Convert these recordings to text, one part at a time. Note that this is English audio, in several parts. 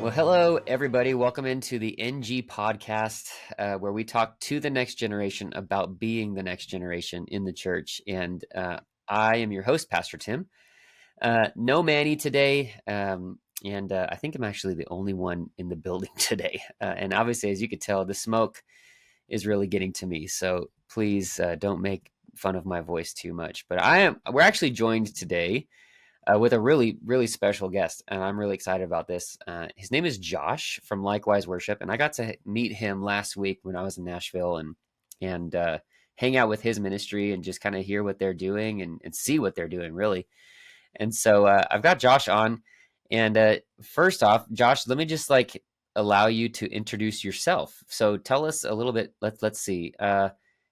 Well, hello, everybody. Welcome into the NG podcast, where we talk to the next generation about being the next generation in the church. And I am your host, Pastor Tim. No Manny today. And I think I'm actually the only one in the building today. And obviously, as you could tell, the smoke is really getting to me. So please don't make fun of my voice too much. But we're actually joined today with a really, really special guest. And I'm really excited about this. His name is Josh from Likewise Worship. And I got to meet him last week when I was in Nashville and hang out with his ministry and just kind of hear what they're doing and see what they're doing, really. And so I've got Josh on. And first off, Josh, let me just allow you to introduce yourself. So tell us a little bit. Let's see.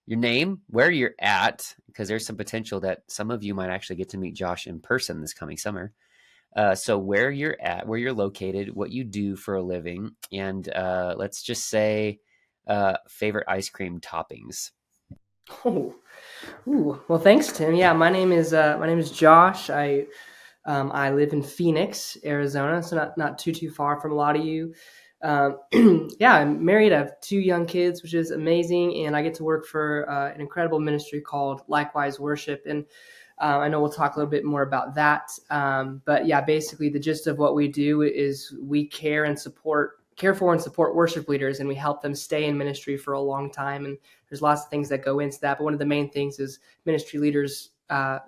Your name, where you're at, because there's some potential that some of you might actually get to meet Josh in person this coming summer. So where you're at, where you're located, what you do for a living, and let's just say favorite ice cream toppings. Oh, well, thanks, Tim. Yeah, my name is Josh. I live in Phoenix, Arizona, so not too far from a lot of you. Um, yeah, I'm married. I have two young kids, which is amazing, and I get to work for an incredible ministry called Likewise Worship. And I know we'll talk a little bit more about that. But yeah, basically the gist of what we do is we care for and support worship leaders, and we help them stay in ministry for a long time. And there's lots of things that go into that, but one of the main things is ministry leaders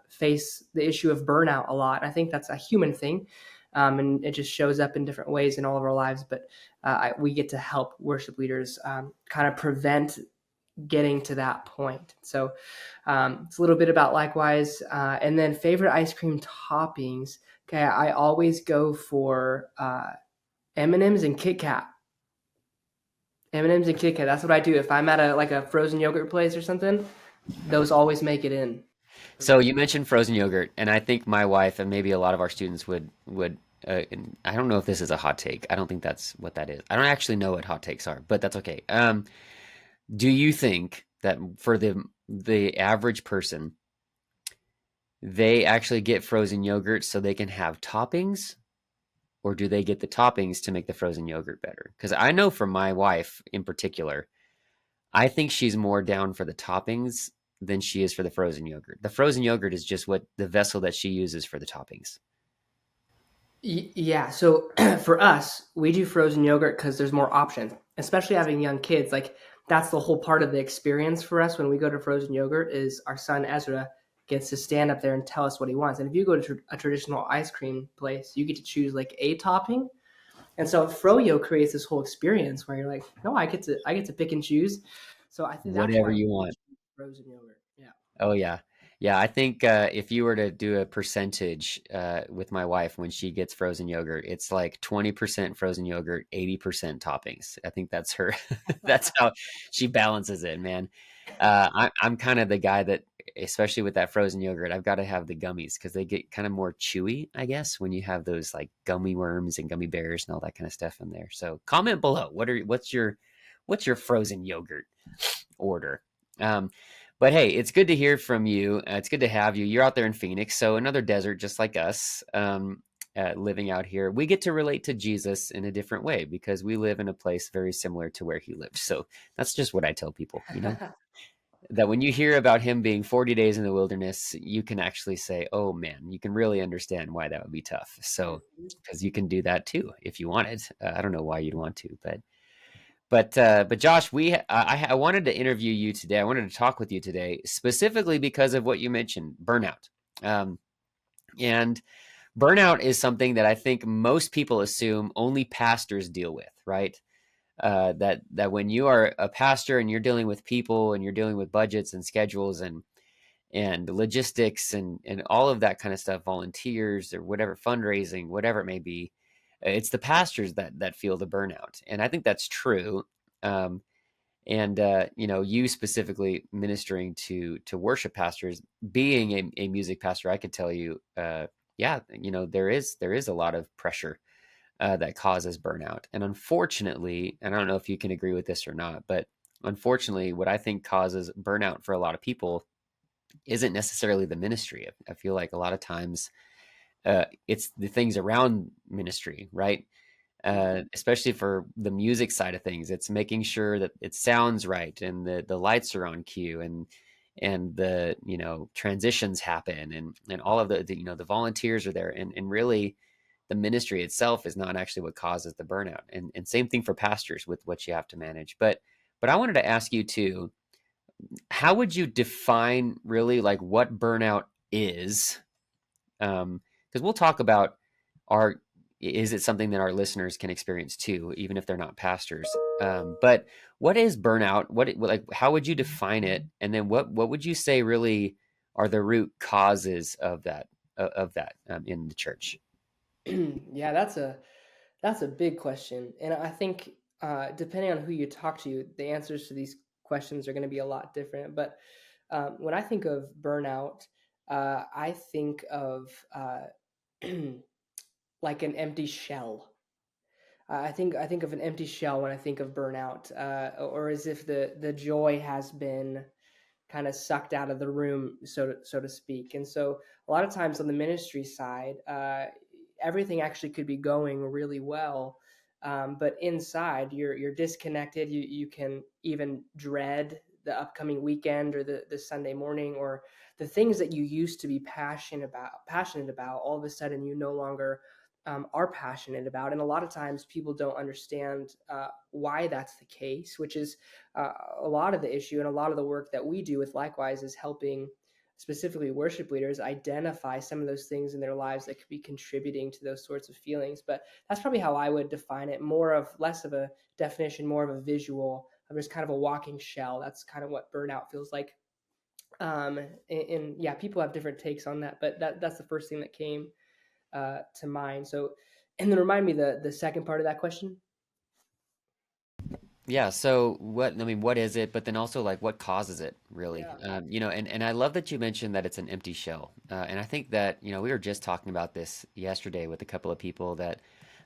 face the issue of burnout a lot. I think that's a human thing, and it just shows up in different ways in all of our lives. But we get to help worship leaders kind of prevent getting to that point. So it's a little bit about Likewise. And then favorite ice cream toppings. Okay, I always go for M&Ms and Kit Kat. M&Ms and Kit Kat. That's what I do. If I'm at a frozen yogurt place or something, those always make it in for So me. you mentioned frozen yogurt, and I think my wife and maybe a lot of our students would. And I don't know if this is a hot take. I don't think that's what that is. I don't actually know what hot takes are, but that's okay. Do you think that for the average person, they actually get frozen yogurt so they can have toppings, or do they get the toppings to make the frozen yogurt better? Because I know for my wife in particular, I think she's more down for the toppings than she is for the frozen yogurt. The frozen yogurt is just what the vessel that she uses for the toppings. Yeah, so for us, we do frozen yogurt because there's more options, especially having young kids. Like that's the whole part of the experience for us when we go to frozen yogurt is our son Ezra gets to stand up there and tell us what he wants. And if you go to a traditional ice cream place, you get to choose like a topping. And so Froyo creates this whole experience where you're like, no, I get to pick and choose. So I think that's Whatever why you we want. choose frozen yogurt. Yeah. Oh yeah. Yeah, I think if you were to do a percentage with my wife when she gets frozen yogurt, it's like 20% frozen yogurt, 80% toppings. I think that's her. That's how she balances it, man. I'm kind of the guy that, especially with that frozen yogurt, I've got to have the gummies because they get kind of more chewy, I guess, when you have those like gummy worms and gummy bears and all that kind of stuff in there. So comment below. What's your frozen yogurt order? Um, but hey, it's good to hear from you. It's good to have you. You're out there in Phoenix, so another desert just like us, living out here. We get to relate to Jesus in a different way because we live in a place very similar to where he lived. So that's just what I tell people, that when you hear about him being 40 days in the wilderness, you can actually say, oh man, you can really understand why that would be tough. So, because you can do that too if you wanted. I don't know why you'd want to, but Josh, I wanted to interview you today. I wanted to talk with you today specifically because of what you mentioned, burnout. Um, and burnout is something that I think most people assume only pastors deal with, right? That when you are a pastor and you're dealing with people and you're dealing with budgets and schedules and logistics and all of that kind of stuff, volunteers or whatever, fundraising, whatever it may be, it's the pastors that feel the burnout, and I think that's true. Um, and you specifically ministering to worship pastors, being a music pastor, I could tell you, yeah, there is a lot of pressure that causes burnout, and unfortunately, and I don't know if you can agree with this or not, but unfortunately, what I think causes burnout for a lot of people isn't necessarily the ministry. I feel like a lot of times it's the things around ministry, right? especially for the music side of things. It's making sure that it sounds right and the lights are on cue and the transitions happen and all of the volunteers are there and really the ministry itself is not actually what causes the burnout. And same thing for pastors with what you have to manage. But I wanted to ask you too, how would you define really like what burnout is? Because we'll talk about our is it something that our listeners can experience too, even if they're not pastors. But what is burnout? Like how would you define it? And then what would you say really are the root causes of that in the church? Yeah, that's a big question, and I think depending on who you talk to, the answers to these questions are going to be a lot different. But when I think of burnout, I think of like an empty shell. I think of an empty shell when I think of burnout, or as if the joy has been kind of sucked out of the room, so to speak. And so a lot of times on the ministry side, everything actually could be going really well, but inside you're disconnected. You can even dread the upcoming weekend or the Sunday morning, or the things that you used to be passionate about. All of a sudden, you no longer are passionate about, and a lot of times people don't understand why that's the case, which is a lot of the issue, and a lot of the work that we do with Likewise is helping specifically worship leaders identify some of those things in their lives that could be contributing to those sorts of feelings. But that's probably how I would define it, more of less of a definition, more of a visual of just kind of a walking shell. That's kind of what burnout feels like. And yeah, people have different takes on that, but that's the first thing that came to mind. So, and then remind me the second part of that question. Yeah, so what is it? But then also like what causes it really? Yeah. And I love that you mentioned that it's an empty shell. And I think that, we were just talking about this yesterday with a couple of people that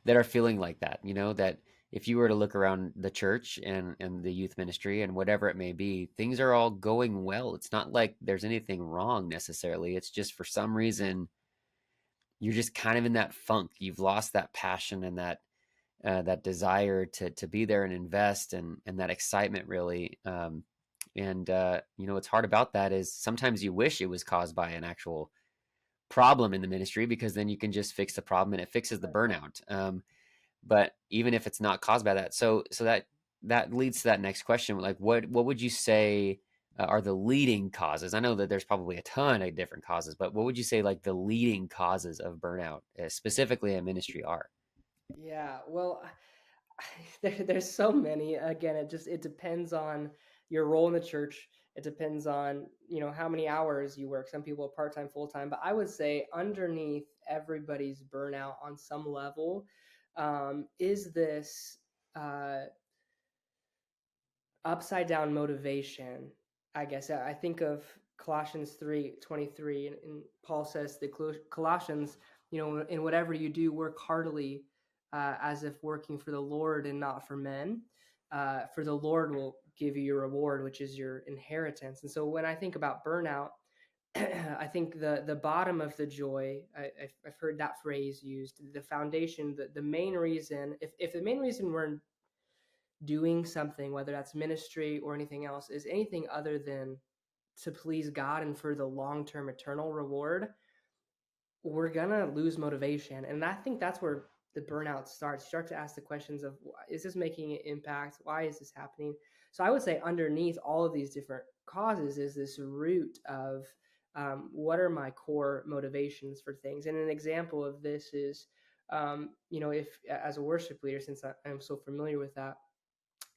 are feeling like that, that if you were to look around the church and the youth ministry and whatever it may be, things are all going well. It's not like there's anything wrong necessarily. It's just for some reason you're just kind of in that funk. You've lost that passion and that desire to be there and invest and that excitement really. And what's hard about that is sometimes you wish it was caused by an actual problem in the ministry because then you can just fix the problem and it fixes the burnout. But even if it's not caused by that, so that leads to that next question. Like, what would you say are the leading causes? I know that there's probably a ton of different causes, but what would you say like the leading causes of burnout, specifically in ministry, are? Yeah, well, there's so many. Again, it depends on your role in the church. It depends on how many hours you work. Some people are part time, full time, but I would say underneath everybody's burnout on some level is this uh, upside down motivation. I guess I think of Colossians 3:23, and Paul says the Colossians, in whatever you do, work heartily, as if working for the Lord and not for men. For the Lord will give you your reward, which is your inheritance. And so when I think about burnout, I think the bottom of the joy, I've heard that phrase used, the foundation, the main reason, if the main reason we're doing something, whether that's ministry or anything else, is anything other than to please God and for the long term eternal reward, we're gonna lose motivation. And I think that's where the burnout starts. You start to ask the questions of, is this making an impact? Why is this happening? So I would say underneath all of these different causes is this root of what are my core motivations for things. And an example of this is, if as a worship leader, since I'm so familiar with that,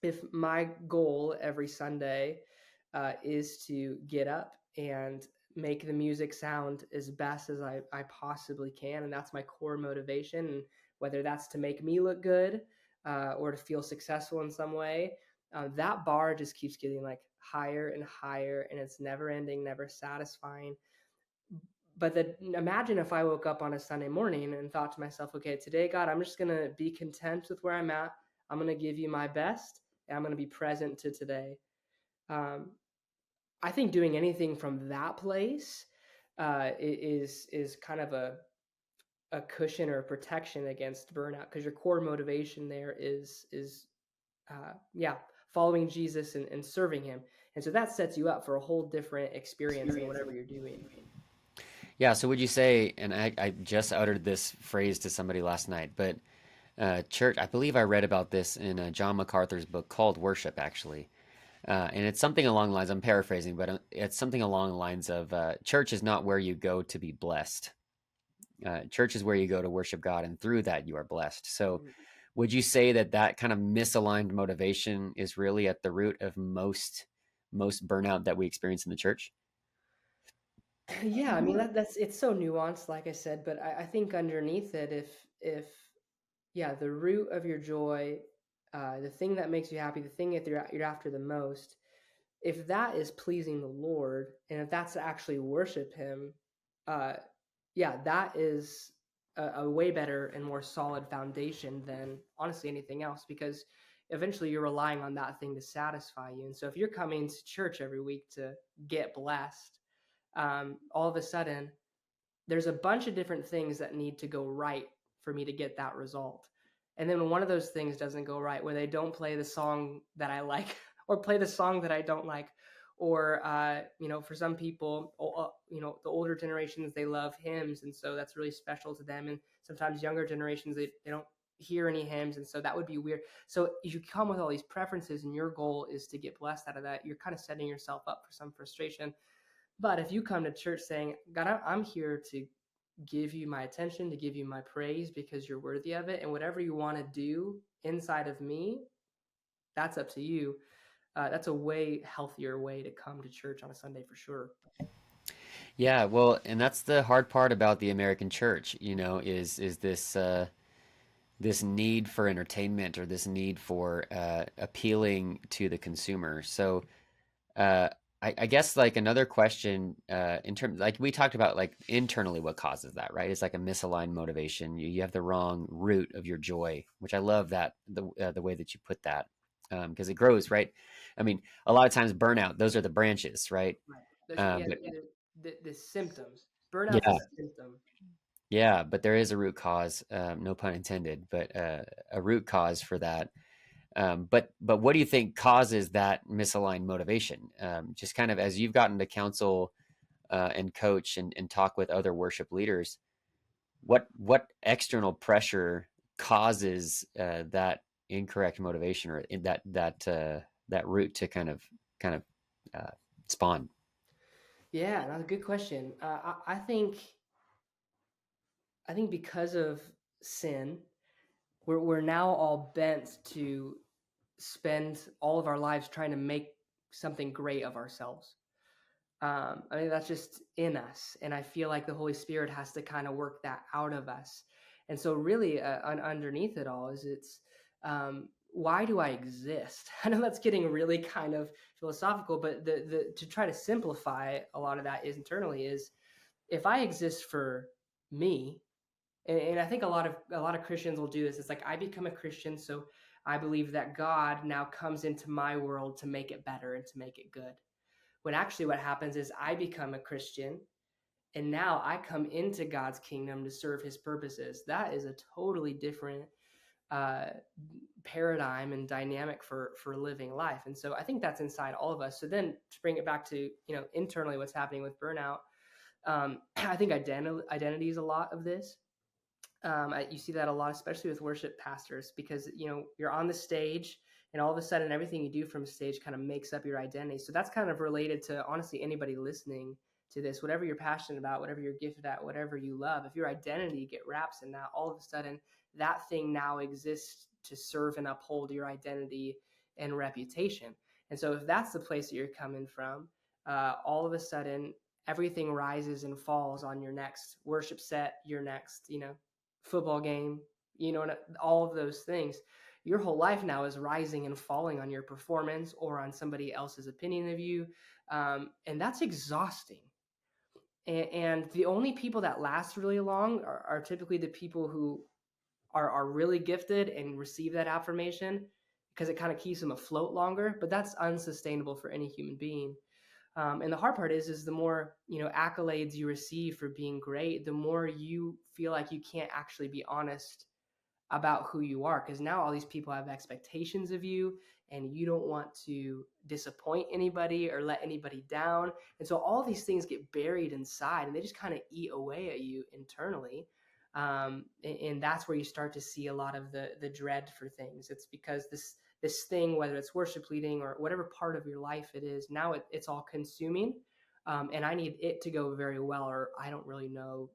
if my goal every Sunday is to get up and make the music sound as best as I possibly can, and that's my core motivation, and whether that's to make me look good or to feel successful in some way, that bar just keeps getting like higher and higher, and it's never ending, never satisfying. But imagine if I woke up on a Sunday morning and thought to myself, okay, today, God, I'm just going to be content with where I'm at. I'm going to give you my best, and I'm going to be present to today. Um, I think doing anything from that place is kind of a cushion or a protection against burnout, because your core motivation there is yeah, following Jesus and serving him. And so that sets you up for a whole different experience in whatever you're doing. Yeah. So would you say, and I just uttered this phrase to somebody last night, but church, I believe I read about this in John MacArthur's book called Worship, actually. And it's something along the lines, I'm paraphrasing, but it's something along the lines of church is not where you go to be blessed. Church is where you go to worship God, and through that you are blessed. So, would you say that that kind of misaligned motivation is really at the root of most burnout that we experience in the church? Yeah, I mean that's it's so nuanced, like I said, but I think underneath it, if yeah, the root of your joy, the thing that makes you happy, the thing that you're after the most, if that is pleasing the Lord, and if that's to actually worship Him, uh, yeah, that is a way better and more solid foundation than honestly anything else, because eventually you're relying on that thing to satisfy you. And so if you're coming to church every week to get blessed, all of a sudden there's a bunch of different things that need to go right for me to get that result. And then when one of those things doesn't go right, where they don't play the song that I like or play the song that I don't like, or for some people, the older generations, they love hymns, and so that's really special to them. And sometimes younger generations, they don't hear any hymns, and so that would be weird. So if you come with all these preferences and your goal is to get blessed out of that, you're kind of setting yourself up for some frustration. But if you come to church saying, God, I'm here to give you my attention, to give you my praise because you're worthy of it, and whatever you want to do inside of me, that's up to you. That's a way healthier way to come to church on a Sunday for sure. Yeah, well, and that's the hard part about the American church, is this this need for entertainment or this need for appealing to the consumer. So Uh, I guess like another question in terms like we talked about like internally what causes that, right? It's like a misaligned motivation. You have the wrong root of your joy, which I love that the way that you put that because it grows, right? I mean, a lot of times burnout, those are the branches, right? Right. But The symptoms. Burnout's a yeah, symptom. yeah, but there is a root cause, no pun intended, but a root cause for that. But what do you think causes that misaligned motivation? Just kind of as you've gotten to counsel and coach and talk with other worship leaders, what external pressure causes that incorrect motivation or that route to kind of uh, spawn? Yeah, that's a good question. I think because of sin, we're now all bent to spend all of our lives trying to make something great of ourselves. I mean, that's just in us. And I feel like the Holy Spirit has to kind of work that out of us. And so, really, underneath it all is why do I exist? I know that's getting really kind of philosophical, but to try to simplify a lot of that is internally is if I exist for me, and I think a lot of Christians will do this. It's like I become a Christian, so I believe that God now comes into my world to make it better and to make it good. When actually what happens is I become a Christian and now I come into God's kingdom to serve his purposes. That is a totally different uh, paradigm and dynamic for living life. And so I think that's inside all of us. So then to bring it back to, internally what's happening with burnout, I think identity is a lot of this. You see that a lot, especially with worship pastors, because you're on the stage, and all of a sudden, everything you do from stage kind of makes up your identity. So that's kind of related to honestly anybody listening to this. Whatever you're passionate about, whatever you're gifted at, whatever you love, if your identity get wraps in that, all of a sudden that thing now exists to serve and uphold your identity and reputation. And so if that's the place that you're coming from, all of a sudden everything rises and falls on your next worship set, your next, football game, all of those things. Your whole life now is rising and falling on your performance or on somebody else's opinion of you. And that's exhausting. And the only people that last really long are typically the people who are really gifted and receive that affirmation because it kind of keeps them afloat longer. But that's unsustainable for any human being. And the hard part is the more, accolades you receive for being great, the more you feel like you can't actually be honest about who you are, because now all these people have expectations of you, and you don't want to disappoint anybody or let anybody down. And so all these things get buried inside, and they just kind of eat away at you internally. And that's where you start to see a lot of the dread for things. It's because this thing, whether it's worship leading or whatever part of your life it is, now it's all consuming, and I need it to go very well, or I don't really know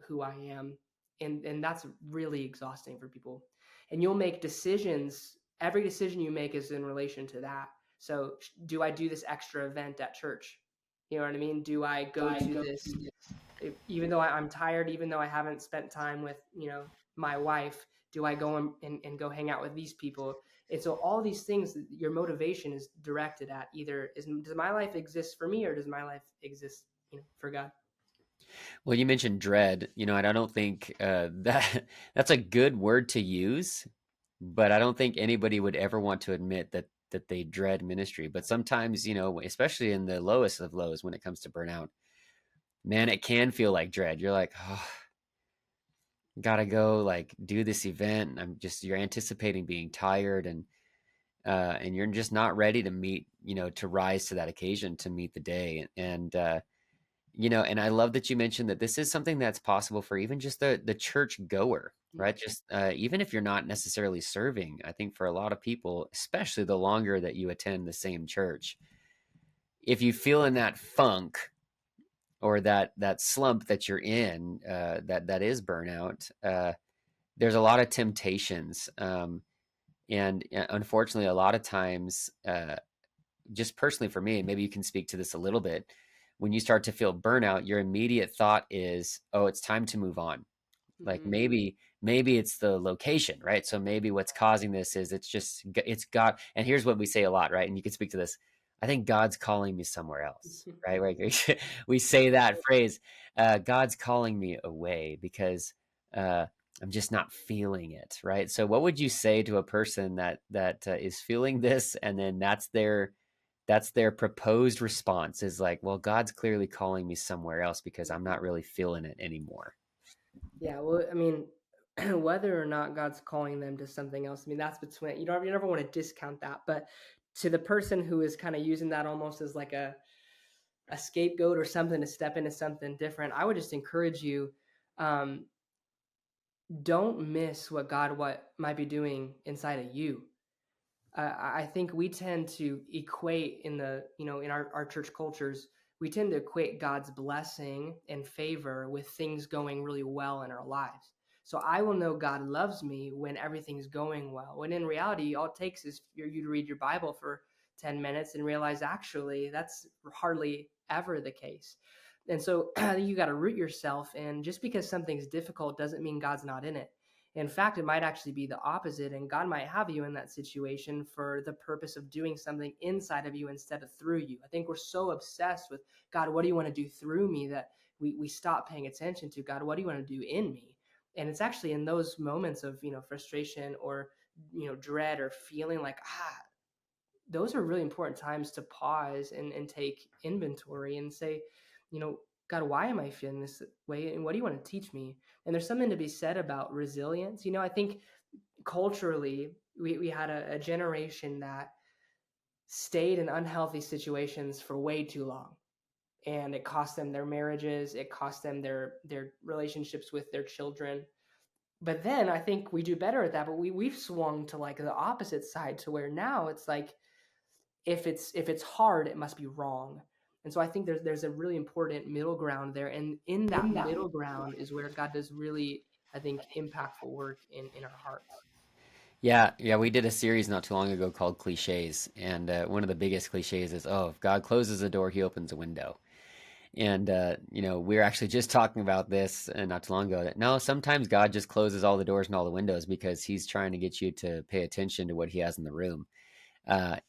who I am. And that's really exhausting for people. And you'll make decisions. Every decision you make is in relation to that. So do I do this extra event at church? You know what I mean? Do I go to this, even though I'm tired, even though I haven't spent time with, my wife? Do I go and go hang out with these people? And so all these things, your motivation is directed at either does my life exist for me, or does my life exist, for God? Well, you mentioned dread, and I don't think that's a good word to use, but I don't think anybody would ever want to admit that they dread ministry. But sometimes, especially in the lowest of lows when it comes to burnout, man, it can feel like dread. You're like, oh, gotta go like do this event. And you're anticipating being tired, and you're just not ready to meet, to rise to that occasion, to meet the day. And I love that you mentioned that this is something that's possible for even just the church goer, Yeah. right? Just even if you're not necessarily serving, I think for a lot of people, especially the longer that you attend the same church, if you feel in that funk or that slump that you're in, that is burnout, there's a lot of temptations, and unfortunately, a lot of times, just personally for me, and maybe you can speak to this a little bit, when you start to feel burnout, your immediate thought is, oh, it's time to move on. Like Mm-hmm. maybe it's the location, right? So maybe what's causing this is it's God. And here's what we say a lot, right? And you can speak to this. I think God's calling me somewhere else, right? Right. We say that phrase, God's calling me away because I'm just not feeling it, right? So what would you say to a person that is feeling this, and then that's their proposed response is like, well, God's clearly calling me somewhere else because I'm not really feeling it anymore. Yeah, well, I mean, whether or not God's calling them to something else, I mean, that's between, you never want to discount that. But to the person who is kind of using that almost as like a scapegoat or something to step into something different, I would just encourage you, um, don't miss what might be doing inside of you. I think we tend to equate in our church cultures, we tend to equate God's blessing and favor with things going really well in our lives. So I will know God loves me when everything's going well. When in reality, all it takes is for you to read your Bible for 10 minutes and realize actually that's hardly ever the case. And so you got to root yourself in, just because something's difficult doesn't mean God's not in it. In fact, it might actually be the opposite, and God might have you in that situation for the purpose of doing something inside of you instead of through you. I think we're so obsessed with God, what do you want to do through me, that we stop paying attention to God, what do you want to do in me? And it's actually in those moments of frustration or dread or feeling like those are really important times to pause and take inventory and say, God, why am I feeling this way? And what do you want to teach me? And there's something to be said about resilience. I think culturally, we had a generation that stayed in unhealthy situations for way too long. And it cost them their marriages, it cost them their relationships with their children. But then I think we do better at that. But we've swung to like the opposite side, to where now it's like, if it's hard, it must be wrong. And so I think there's a really important middle ground there, and in that middle ground is where God does really, I think, impactful work in our hearts. Yeah, yeah, we did a series not too long ago called Cliches, and one of the biggest cliches is, "Oh, if God closes a door, He opens a window." And we were actually just talking about this not too long ago. That no, sometimes God just closes all the doors and all the windows because He's trying to get you to pay attention to what He has in the room. And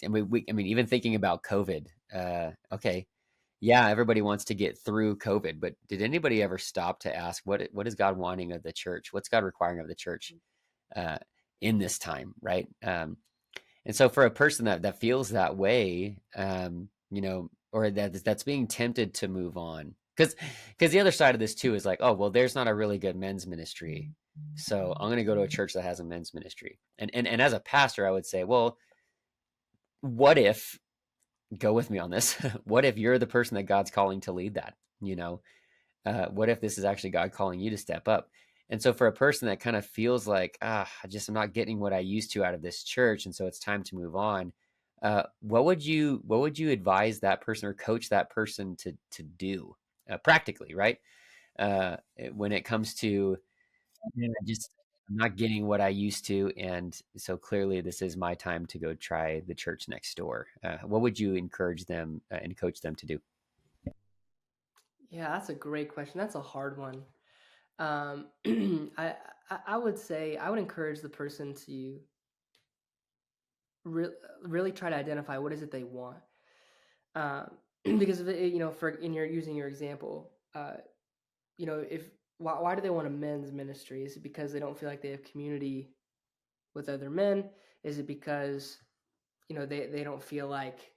I mean, even thinking about COVID. Okay, yeah, everybody wants to get through COVID, but did anybody ever stop to ask what is God wanting of the church? What's God requiring of the church? uh, in this time, right? And so for a person that feels that way, or that's being tempted to move on. Because the other side of this too is like, oh well, there's not a really good men's ministry, so I'm going to go to a church that has a men's ministry. And as a pastor, I would say, well, what if, go with me on this, what if you're the person that God's calling to lead that? You know, what if this is actually God calling you to step up? And so for a person that kind of feels like, I'm not getting what I used to out of this church, and so it's time to move on. What would you advise that person or coach that person to do practically, right? When it comes to, "Man, I'm not getting what I used to, and so clearly this is my time to go try the church next door." What would you encourage them and coach them to do? Yeah, that's a great question. That's a hard one. I would say I would encourage the person to re- really try to identify what is it they want. Because if for in your using your example, if why do they want a men's ministry? Is it because they don't feel like they have community with other men? Is it because they don't feel like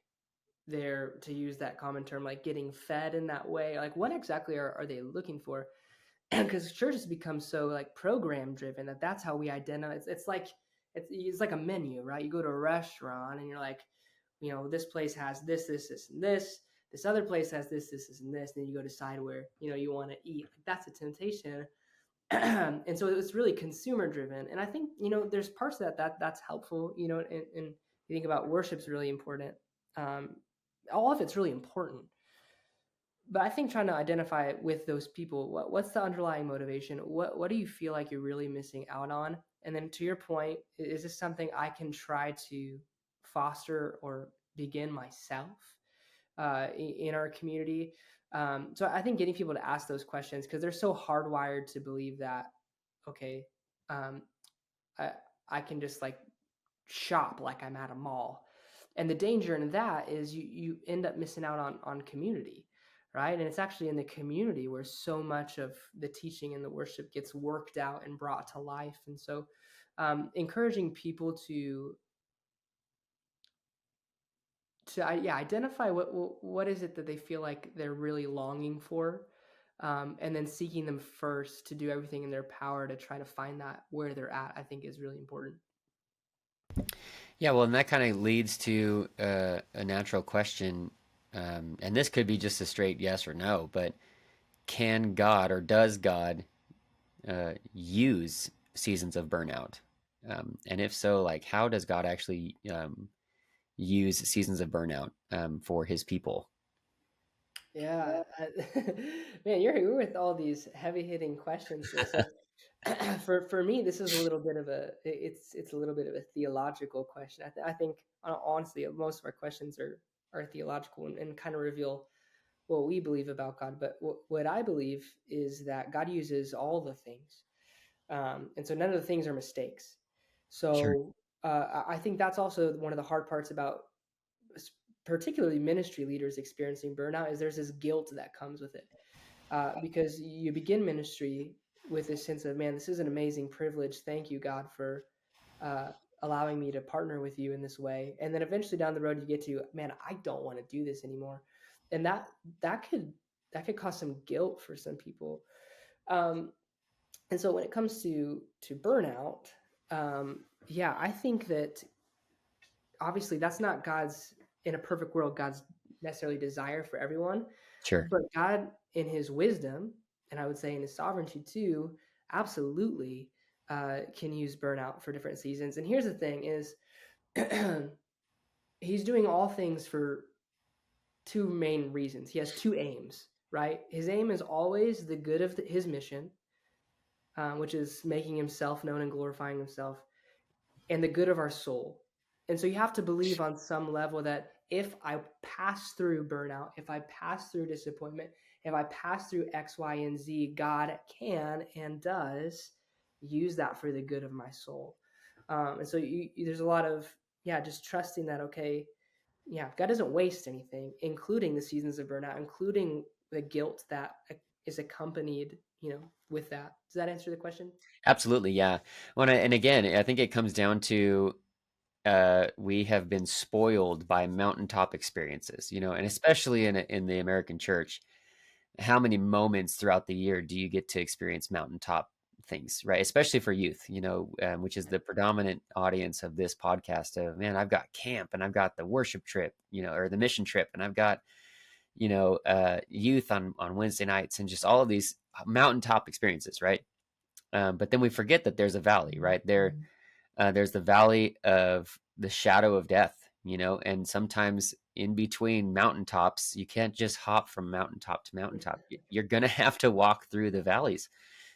they're, to use that common term, like getting fed in that way? Like what exactly are they looking for? Because church has become so like program driven that's how we identify. It's like a menu, right? You go to a restaurant and you're like, this place has this, and this. This other place has this, and this. And then you go decide where you want to eat. Like that's a temptation. And so it's really consumer driven. And I think there's parts of that's helpful. And you think about worship's really important. Um, all of it's really important, but I think trying to identify with those people, what's the underlying motivation? What do you feel like you're really missing out on? And then to your point, is this something I can try to foster or begin myself in our community? So I think getting people to ask those questions, because they're so hardwired to believe that, okay, um, I, I can just like shop like I'm at a mall. And the danger in that is you end up missing out on community, right? And it's actually in the community where so much of the teaching and the worship gets worked out and brought to life. And so encouraging people to identify what is it that they feel like they're really longing for, and then seeking them first to do everything in their power to try to find that where they're at, I think is really important. Yeah, well, and that kind of leads to a natural question, and this could be just a straight yes or no, but can God or does God use seasons of burnout? And if so, like, how does God actually use seasons of burnout for His people? Yeah, man, you're with all these heavy hitting questions here. So, for me, this is a little bit of it's a little bit of a theological question. I think honestly, most of our questions are theological and kind of reveal what we believe about God. But what I believe is that God uses all the things, and so none of the things are mistakes. Sure. So I think that's also one of the hard parts about particularly ministry leaders experiencing burnout, is there's this guilt that comes with it, because you begin ministry with this sense of, man, this is an amazing privilege, thank you God for uh, allowing me to partner with you in this way. And then eventually down the road you get to, man, I don't want to do this anymore. And that could that could cause some guilt for some people. um, and so when it comes to burnout, yeah, I think that obviously that's not God's, in a perfect world, God's necessarily desire for everyone, Sure. but God in his wisdom, and I would say in his sovereignty too, absolutely can use burnout for different seasons. And here's the thing is he's doing all things for two main reasons. He has two aims, right? His aim is always the good of his mission, which is making himself known and glorifying himself, and the good of our soul. And so you have to believe on some level that if I pass through burnout, if I pass through disappointment, if I pass through X, Y, and Z, God can and does use that for the good of my soul. And so there's a lot of, yeah, just trusting that, okay, yeah, God doesn't waste anything, including the seasons of burnout, including the guilt that is accompanied, with that. Does that answer the question? Absolutely, yeah. And again, I think it comes down to we have been spoiled by mountaintop experiences, and especially in the American church, how many moments throughout the year do you get to experience mountaintop things, right? Especially for youth, which is the predominant audience of this podcast. Of man, I've got camp and I've got the worship trip, or the mission trip, and I've got youth on Wednesday nights, and just all of these mountaintop experiences, right? But then we forget that there's a valley, right there. There's the valley of the shadow of death, and sometimes in between mountaintops, you can't just hop from mountaintop to mountaintop. You're going to have to walk through the valleys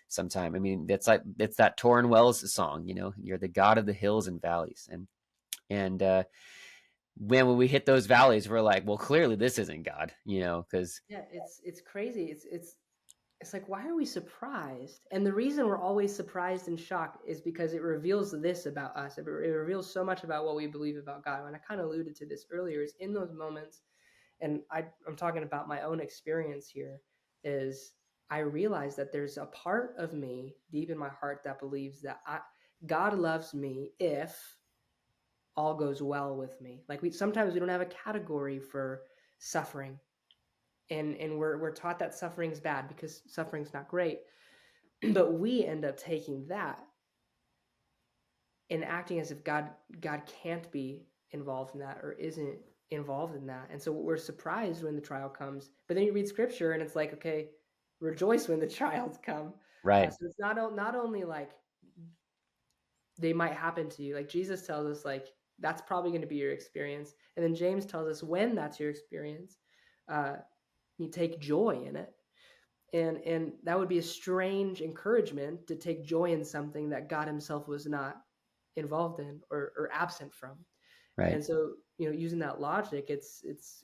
sometime. I mean, it's that Torrin Wells song, you're the God of the hills and valleys. And when we hit those valleys, we're like, well, clearly this isn't God, because Yeah, it's crazy. It's like, why are we surprised? And the reason we're always surprised and shocked is because it reveals this about us. It reveals so much about what we believe about God. And I kind of alluded to this earlier, is in those moments, and I'm talking about my own experience here, is I realize that there's a part of me deep in my heart that believes that God loves me if all goes well with me. Like sometimes we don't have a category for suffering, and we're taught that suffering's bad because suffering's not great. But we end up taking that and acting as if God can't be involved in that or isn't involved in that. And so we're surprised when the trial comes. But then you read scripture and it's like, okay, rejoice when the trials come. right, So it's not only like they might happen to you. Like Jesus tells us, like that's probably going to be your experience. And then James tells us when that's your experience, uh, you take joy in it. And that would be a strange encouragement to take joy in something that God Himself was not involved in or absent from. right. And so, using that logic, it's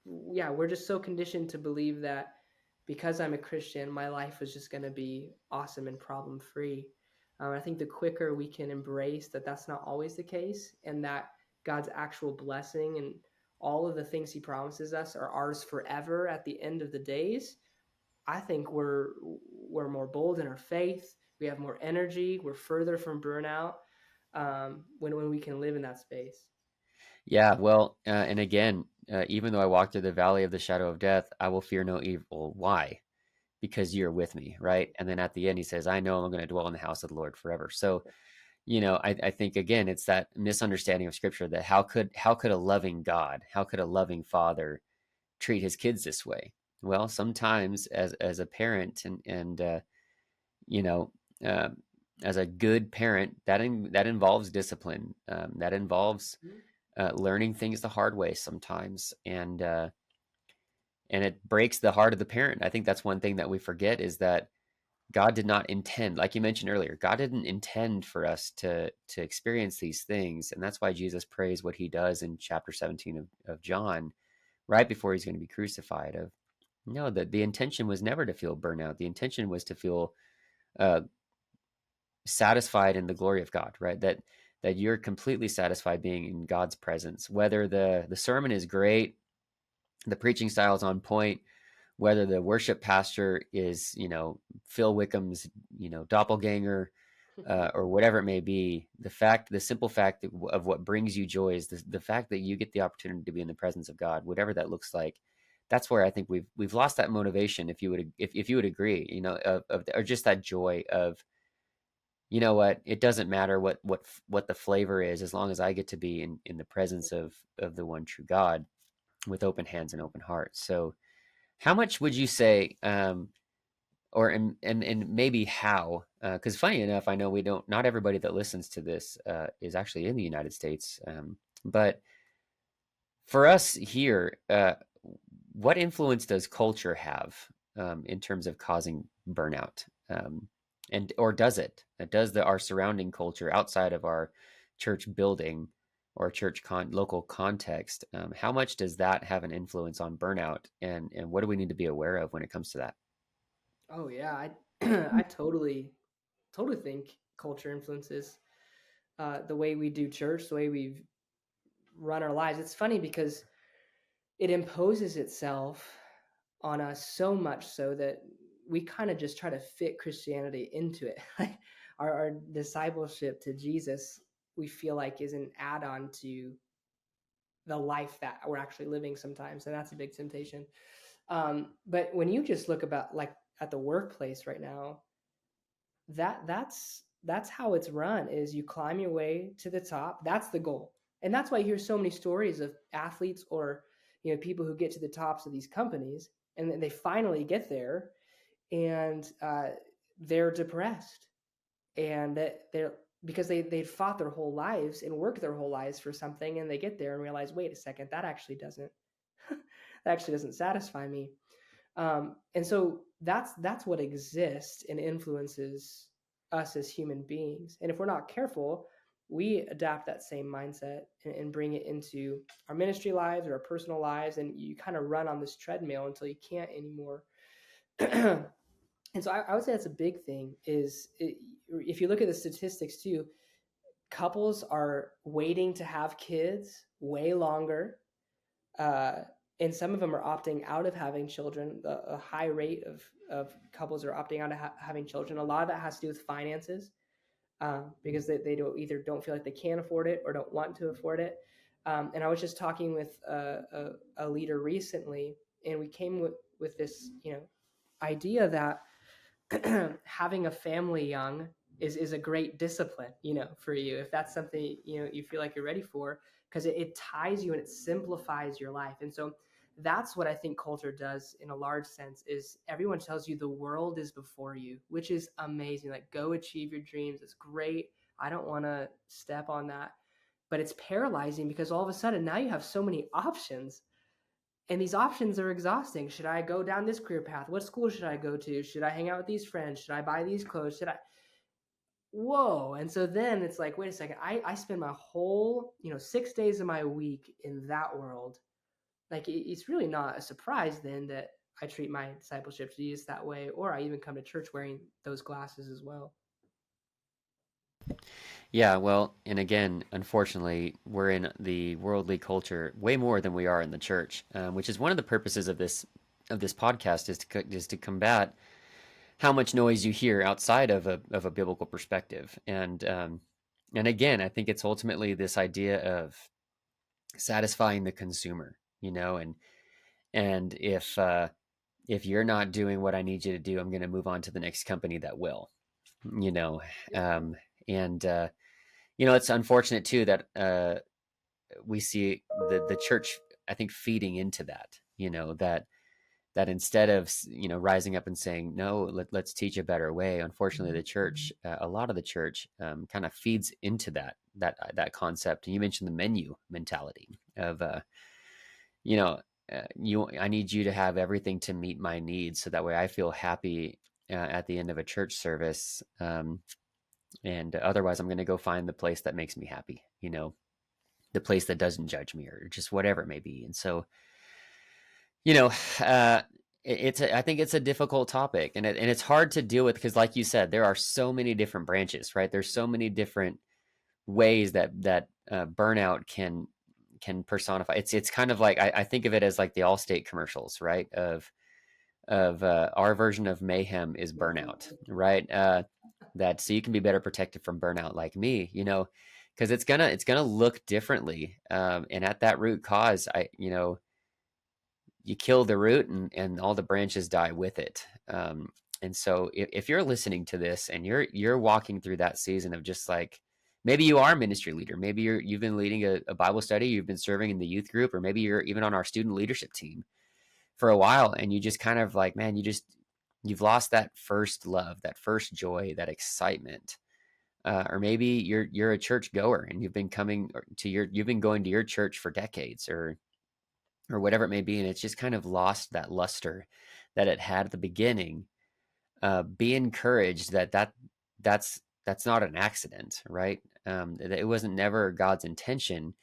yeah, we're just so conditioned to believe that because I'm a Christian, my life is just going to be awesome and problem free. I think the quicker we can embrace that that's not always the case, and that God's actual blessing and all of the things He promises us are ours forever at the end of the days, I think we're more bold in our faith. We have more energy. We're further from burnout when we can live in that space. Yeah, well, and again, even though I walk through the valley of the shadow of death, I will fear no evil. Why? Because you're with me, right? And then at the end, he says, I know I'm going to dwell in the house of the Lord forever. So, I think again, it's that misunderstanding of scripture that how could a loving God, how could a loving father treat his kids this way? Well, sometimes as a parent and you know, uh, as a good parent, that involves discipline. That involves Mhm. learning things the hard way sometimes, and it breaks the heart of the parent. I think that's one thing that we forget is that God did not intend, like you mentioned earlier, God didn't intend for us to experience these things, and that's why Jesus prays what He does in chapter 17 of John, right before He's going to be crucified. Of no, the intention was never to feel burnout. The intention was to feel uh, satisfied in the glory of God, right? That you're completely satisfied being in God's presence, whether the sermon is great, the preaching style is on point, whether the worship pastor is, Phil Wickham's, doppelganger, or whatever it may be. The simple fact of what brings you joy is the fact that you get the opportunity to be in the presence of God, whatever that looks like. That's where I think we've lost that motivation. If you would agree, or just that joy of, what, it doesn't matter what the flavor is, as long as I get to be in the presence of the one true God with open hands and open heart. So, how much would you say, or and maybe how? Because funny enough, I know not everybody that listens to this is actually in the United States. But for us here, what influence does culture have in terms of causing burnout? And or does it? Does our surrounding culture outside of our church building or local context? How much does that have an influence on burnout? And what do we need to be aware of when it comes to that? Oh yeah, I I totally think culture influences the way we do church, the way we run our lives. It's funny because it imposes itself on us so much so that we kind of just try to fit Christianity into it. Like our discipleship to Jesus. we feel like is an add-on to the life that we're actually living sometimes, and that's a big temptation. But when you just look about like at the workplace right now, that's how it's run. Is you climb your way to the top. That's the goal, and that's why you hear so many stories of athletes or people who get to the tops of these companies, and then they finally get there, and they're depressed, and that they're because they fought their whole lives and worked their whole lives for something, and they get there and realize, wait a second, that actually doesn't that actually doesn't satisfy me. And so that's what exists and influences us as human beings. And if we're not careful, we adapt that same mindset and bring it into our ministry lives or our personal lives, and you kind of run on this treadmill until you can't anymore. And so I would say that's a big thing. If you look at the statistics too, couples are waiting to have kids way longer, and some of them are opting out of having children. A high rate of couples are opting out of having children. A lot of that has to do with finances, because they don't feel like they can afford it or don't want to afford it. And I was just talking with a leader recently, and we came with this idea that having a family young is a great discipline, for you, if that's something you feel like you're ready for, because it ties you and it simplifies your life. And so that's what I think culture does in a large sense. Is everyone tells you the world is before you, which is amazing. Like, go achieve your dreams. It's great. I don't want to step on that, but it's paralyzing because all of a sudden now you have so many options, and these options are exhausting. Should I go down this career path? What school should I go to? Should I hang out with these friends? Should I buy these clothes? Should I? Whoa. And so then it's like, wait a second. I spend my whole, 6 days of my week in that world. Like, it's really not a surprise then that I treat my discipleship to Jesus that way, or I even come to church wearing those glasses as well. Yeah, well, and again, unfortunately, we're in the worldly culture way more than we are in the church, which is one of the purposes of this podcast is to combat how much noise you hear outside of a biblical perspective. And again, I think it's ultimately this idea of satisfying the consumer, and if you're not doing what I need you to do, I'm going to move on to the next company that will, you know, Yep. um, and it's unfortunate too that we see the church, I think, feeding into that, that instead of rising up and saying no, let's teach a better way. Unfortunately, the church, a lot of the church, kind of feeds into that concept. And you mentioned the menu mentality of you know I need you to have everything to meet my needs, so that way I feel happy at the end of a church service. And otherwise, I'm going to go find the place that makes me happy. The place that doesn't judge me, or just whatever it may be. And so, you know, uh, I think it's a difficult topic, and it's hard to deal with because, like you said, there are so many different branches, right? There's so many different ways that burnout can personify. It's kind of like I think of it as like the Allstate commercials, right? Of our version of mayhem is burnout, right? That so you can be better protected from burnout, like me, because it's gonna look differently, and at that root cause, you kill the root, and all the branches die with it. And so if you're listening to this and you're walking through that season of just like, maybe you are a ministry leader, maybe you've been leading a Bible study, you've been serving in the youth group, or maybe you're even on our student leadership team for a while, and you just kind of like, man, you've lost that first love, that first joy, that excitement. Or maybe you're a church goer and you've been going to your church for decades, or whatever it may be, and it's just kind of lost that luster that it had at the beginning. Be encouraged that's not an accident, right? It wasn't never God's intention,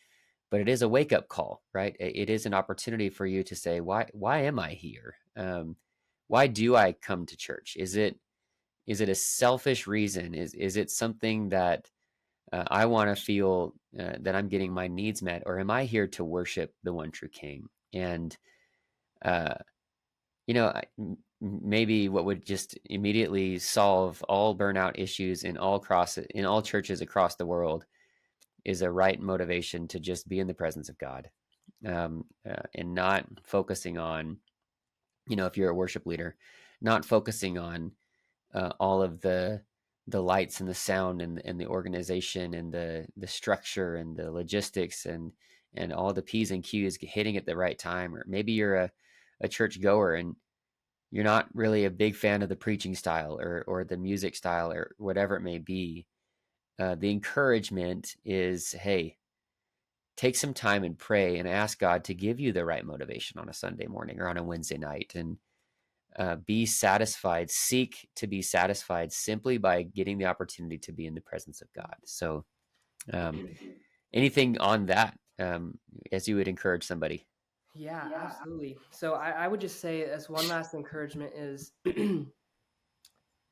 but it is a wake up call, right? It is an opportunity for you to say, why am I here? Why do I come to church? Is it a selfish reason? Is it something that I want to feel that I'm getting my needs met, or am I here to worship the one true King? And uh, maybe what would just immediately solve all burnout issues in all churches across the world is a right motivation to just be in the presence of God, and not focusing on, if you're a worship leader, not focusing on all of the lights and the sound and the organization and the structure and the logistics and all the P's and Q's hitting at the right time. Or maybe you're a church goer and you're not really a big fan of the preaching style or the music style or whatever it may be. The encouragement is, hey, take some time and pray and ask God to give you the right motivation on a Sunday morning or on a Wednesday night, and be satisfied, seek to be satisfied simply by getting the opportunity to be in the presence of God. So, um, anything on that, as you would encourage somebody? Yeah, absolutely. So I would just say, as one last encouragement, is, and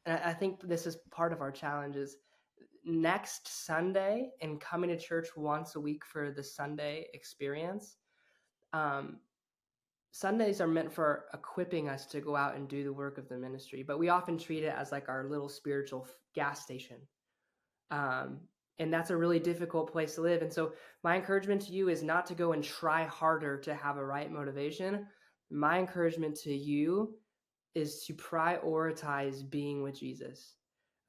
I think this is part of our challenges. Next Sunday, and coming to church once a week for the Sunday experience. Um, Sundays are meant for equipping us to go out and do the work of the ministry, but we often treat it as like our little spiritual gas station. Um, and that's a really difficult place to live. And so, my encouragement to you is not to go and try harder to have a right motivation. My encouragement to you is to prioritize being with Jesus.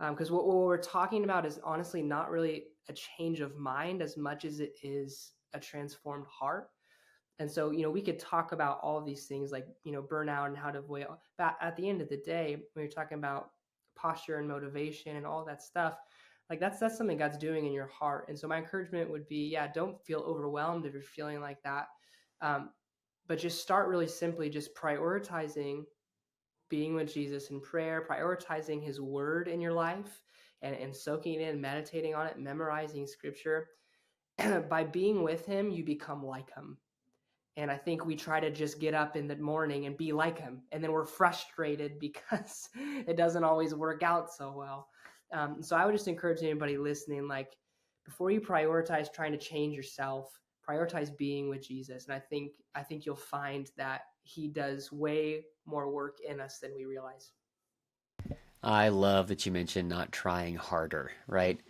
Because what we're talking about is honestly not really a change of mind as much as it is a transformed heart. And so, we could talk about all of these things like, burnout and how to avoid. But at the end of the day, when you're talking about posture and motivation and all that stuff, like that's something God's doing in your heart. And so my encouragement would be, yeah, don't feel overwhelmed if you're feeling like that. Um, but just start really simply just prioritizing being with Jesus in prayer, prioritizing his word in your life, and soaking it in, meditating on it, memorizing scripture. By being with him, you become like him. And I think we try to just get up in the morning and be like him. And then we're frustrated because it doesn't always work out so well. So I would just encourage anybody listening, like, before you prioritize trying to change yourself, prioritize being with Jesus. And I think you'll find that he does way more work in us than we realize. I love that you mentioned not trying harder, right?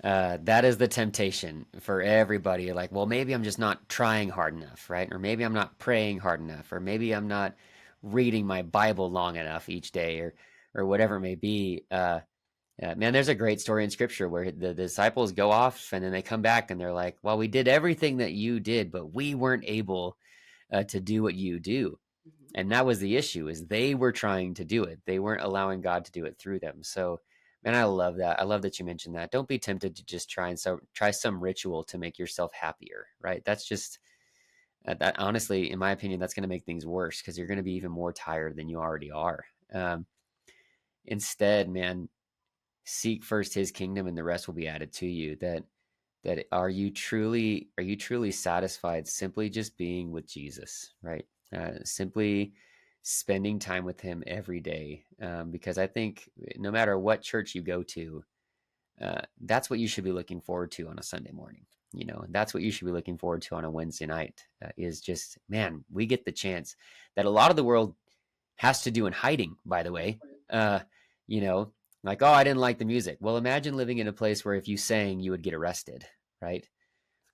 That is the temptation for everybody. Like, well, maybe I'm just not trying hard enough, right? Or maybe I'm not praying hard enough, or maybe I'm not reading my Bible long enough each day, or whatever it may be. Man, there's a great story in Scripture where the disciples go off and then they come back and they're like, "Well, we did everything that you did, but we weren't able to do what you do." Mhm. And that was the issue, is they were trying to do it. They weren't allowing God to do it through them. So, man, I love that. I love that you mentioned that. Don't be tempted to just try some ritual to make yourself happier, right? That's just that honestly, in my opinion, that's going to make things worse because you're going to be even more tired than you already are. Um, Instead, man, seek first his kingdom and the rest will be added to you. That are you truly satisfied simply just being with Jesus, right? Simply spending time with him every day, because I think no matter what church you go to, that's what you should be looking forward to on a Sunday morning. That's what you should be looking forward to on a Wednesday night. Is just, man, we get the chance that a lot of the world has to do in hiding, by the way. Uh, you know, like, oh, I didn't like the music. Well, imagine living in a place where if you sang, you would get arrested, right?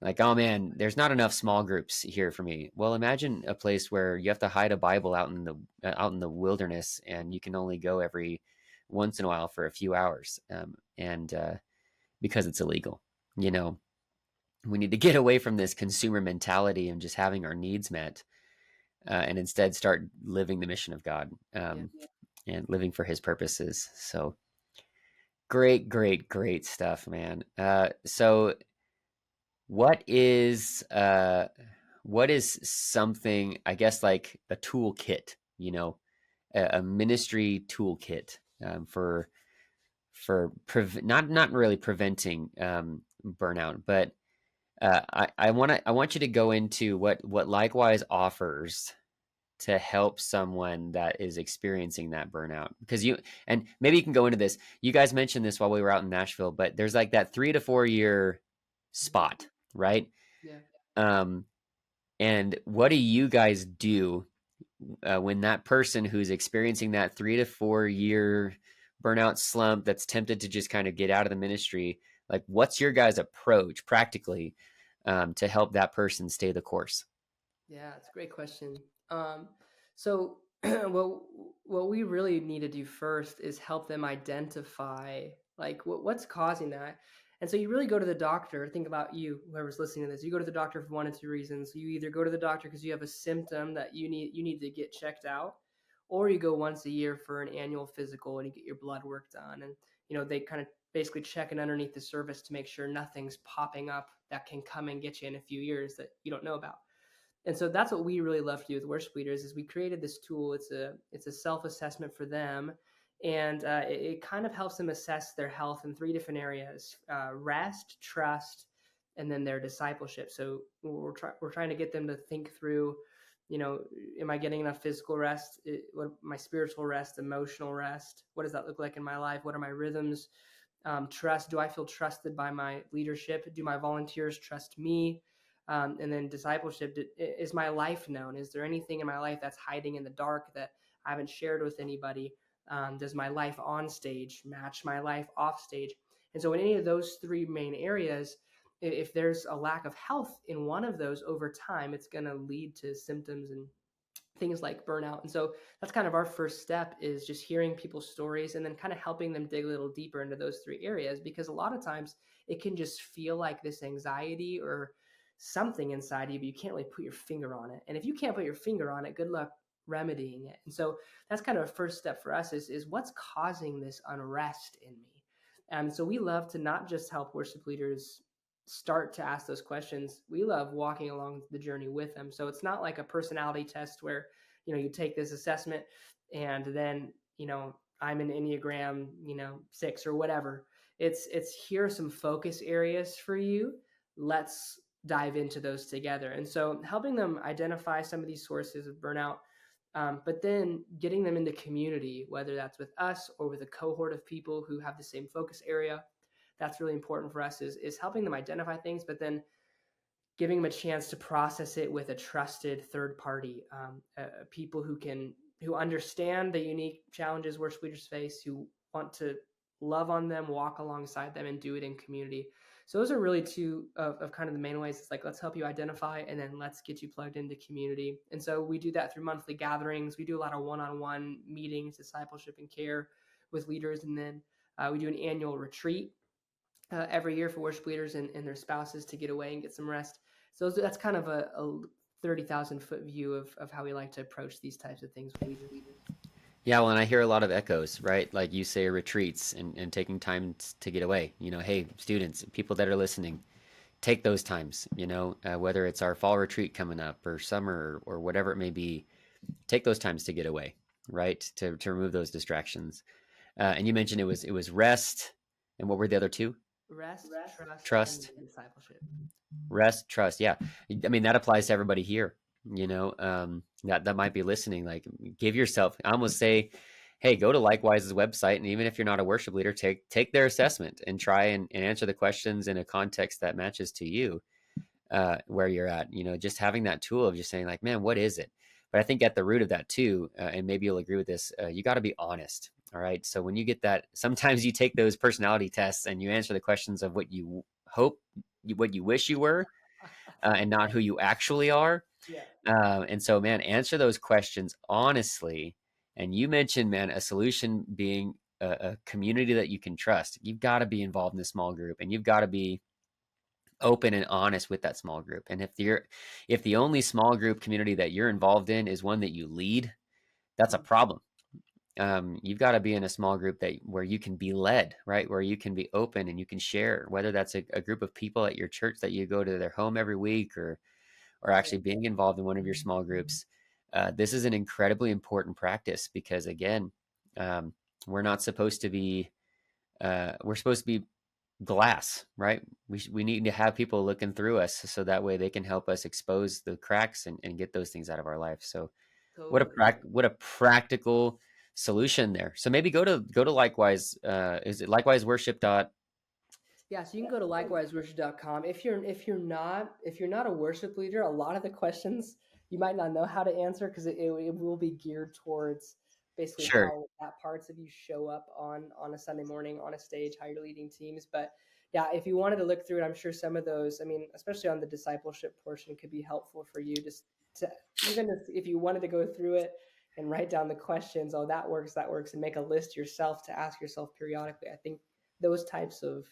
Like, oh man, there's not enough small groups here for me. Well, imagine a place where you have to hide a Bible out in the wilderness, and you can only go every once in a while for a few hours, and because it's illegal. You know, we need to get away from this consumer mentality and just having our needs met, and instead start living the mission of God, Yeah. and living for His purposes. So great, great, great stuff, man. So what is something, I guess, like a toolkit, a ministry toolkit, not really preventing burnout, but I want you to go into what Likewise offers to help someone that is experiencing that burnout. Because and maybe you can go into this. You guys mentioned this while we were out in Nashville, but there's like that 3 to 4 year Mhm. spot, right? Yeah. Um, and what do you guys do when that person who's experiencing that 3 to 4 year burnout slump, that's tempted to just kind of get out of the ministry? Like, what's your guys' approach practically to help that person stay the course? Yeah, it's a great question. So, what we really need to do first is help them identify like what's causing that. And so, you really go to the doctor. Think about you, whoever's listening to this. You go to the doctor for one of two reasons. You either go to the doctor because you have a symptom that you need to get checked out, or you go once a year for an annual physical and you get your blood work done. And they kind of basically checking underneath the surface to make sure nothing's popping up that can come and get you in a few years that you don't know about. And so that's what we really love to do with worship leaders is we created this tool. It's a self-assessment for them, and it kind of helps them assess their health in three different areas: rest, trust, and then their discipleship. So we're trying to get them to think through, am I getting enough physical rest? What my spiritual rest, emotional rest? What does that look like in my life? What are my rhythms? Trust. Do I feel trusted by my leadership? Do my volunteers trust me? And then discipleship. Is my life known? Is there anything in my life that's hiding in the dark that I haven't shared with anybody? Does my life on stage match my life off stage? And so, in any of those three main areas, if there's a lack of health in one of those over time, it's going to lead to symptoms and things like burnout. And so that's kind of our first step is just hearing people's stories and then kind of helping them dig a little deeper into those three areas, because a lot of times it can just feel like this anxiety or something inside you, but you can't really put your finger on it. And if you can't put your finger on it, good luck remedying it. And so that's kind of a first step for us is what's causing this unrest in me. And so we love to not just help worship leaders start to ask those questions. We love walking along the journey with them. So it's not like a personality test where, you take this assessment and then, I'm an Enneagram, 6 or whatever. It's here are some focus areas for you. Let's dive into those together. And so helping them identify some of these sources of burnout, but then getting them into community, whether that's with us or with a cohort of people who have the same focus area. That's really important for us is helping them identify things, but then giving them a chance to process it with a trusted third party, people who understand the unique challenges worship leaders face, who want to love on them, walk alongside them, and do it in community. So those are really two of kind of the main ways. It's like, let's help you identify, and then let's get you plugged into community. And so we do that through monthly gatherings. We do a lot of one-on-one meetings, discipleship and care with leaders, and then we do an annual retreat every year for worship leaders and their spouses to get away and get some rest. So that's kind of a 30,000 foot view of how we like to approach these types of things with leaders. Yeah, well, and I hear a lot of echoes, right? Like you say, retreats and taking time to get away. Hey, students, people that are listening, take those times, whether it's our fall retreat coming up or summer or whatever it may be, take those times to get away, right? To remove those distractions. And you mentioned it was rest, and what were the other two? Rest, trust, and Trust, discipleship. rest, trust. Yeah, I mean that applies to everybody here. That might be listening. Like, give yourself. I almost say, hey, go to Likewise's website, and even if you're not a worship leader, take their assessment and try and answer the questions in a context that matches to you, where you're at. Just having that tool of just saying like, man, what is it? But I think at the root of that too, and maybe you'll agree with this, you got to be honest. All right. So when you get that, sometimes you take those personality tests and you answer the questions of what you hope, what you wish you were, and not who you actually are. Yeah. And so, man, answer those questions honestly. And you mentioned, man, a solution being a community that you can trust. You've got to be involved in a small group, and you've got to be open and honest with that small group. And if the only small group community that you're involved in is one that you lead, that's a problem. You've got to be in a small group where you can be led, right? Where you can be open and you can share, whether that's a group of people at your church that you go to their home every week, or actually being involved in one of your small groups. This is an incredibly important practice because, again, we're not supposed to be. We're supposed to be glass, right? We need to have people looking through us so that way they can help us expose the cracks and get those things out of our life. So Totally. what a practical solution there. So maybe go to Likewise. Is it Likewise Worship dot? Yeah, so you can go to likewiseworship.com. If you're not a worship leader, a lot of the questions you might not know how to answer because it will be geared towards basically Sure. how that parts of you show up on a Sunday morning on a stage, how you're leading teams. But yeah, if you wanted to look through it, I'm sure some of those, I mean, especially on the discipleship portion, could be helpful for you just to, even if you wanted to go through it and write down the questions, oh, that works, and make a list yourself to ask yourself periodically. I think those types of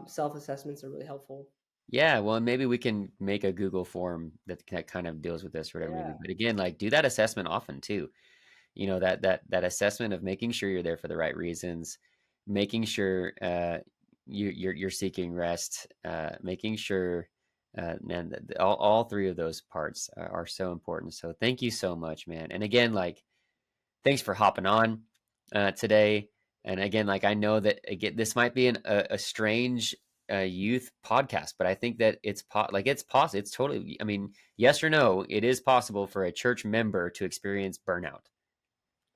self assessments are really helpful. Yeah, well, maybe we can make a Google form that kind of deals with this or whatever maybe. Yeah. But again, like do that assessment often too. You know, that assessment of making sure you're there for the right reasons, making sure you're seeking rest, making sure man, all three of those parts are so important. So thank you so much, man. And again, like thanks for hopping on today. And again, like I know that again, this might be a strange youth podcast, but I think that it's possible. It's totally. I mean, yes or no, it is possible for a church member to experience burnout.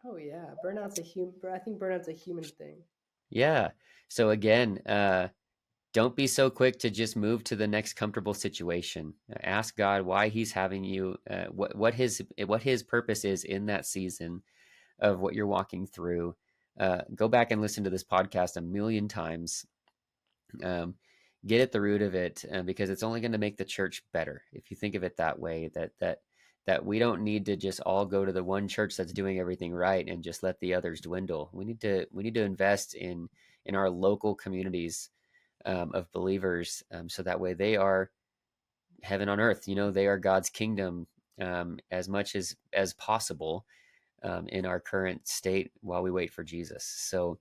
Oh yeah, burnout's a human. I think burnout's a human thing. Yeah. So again, don't be so quick to just move to the next comfortable situation. Ask God why He's having you, what His purpose is in that season of what you're walking through. Go back and listen to this podcast a million times. Um, get at the root of it because it's only going to make the church better if you think of it that way. That we don't need to just all go to the one church that's doing everything right and just let the others dwindle. We need to invest in our local communities of believers so that way they are heaven on earth. You know, they are God's kingdom as much as possible in our current state while we wait for Jesus. So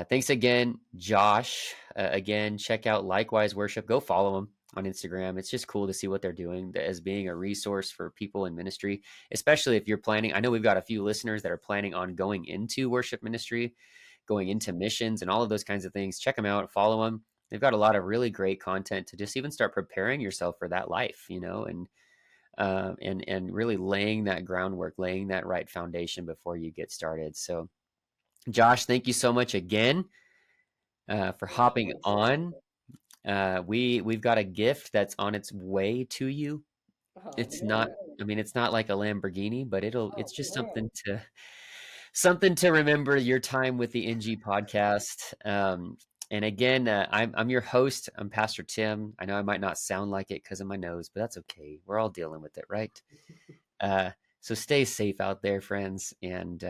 thanks again, Josh. Again, check out Likewise Worship. Go follow them on Instagram. It's just cool to see what they're doing as being a resource for people in ministry, especially if you're planning. I know we've got a few listeners that are planning on going into worship ministry, going into missions, and all of those kinds of things. Check them out, follow them. They've got a lot of really great content to just even start preparing yourself for that life, you know, and really laying that groundwork, laying that right foundation before you get started. So, Josh, thank you so much again for Yeah, hopping thanks. on. We've got a gift that's on its way to you. Oh It's not, man. I mean, it's not like a Lamborghini, but it's Oh just man. something to remember your time with the NG podcast. And again, I'm your host. I'm Pastor Tim. I know I might not sound like it because of my nose, but that's okay. We're all dealing with it, right? Uh, so stay safe out there, friends. And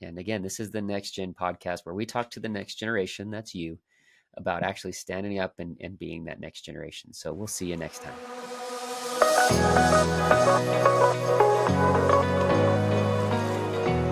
again, this is the Next Gen podcast where we talk to the next generation. That's you about actually standing up and being that next generation. So we'll see you next time.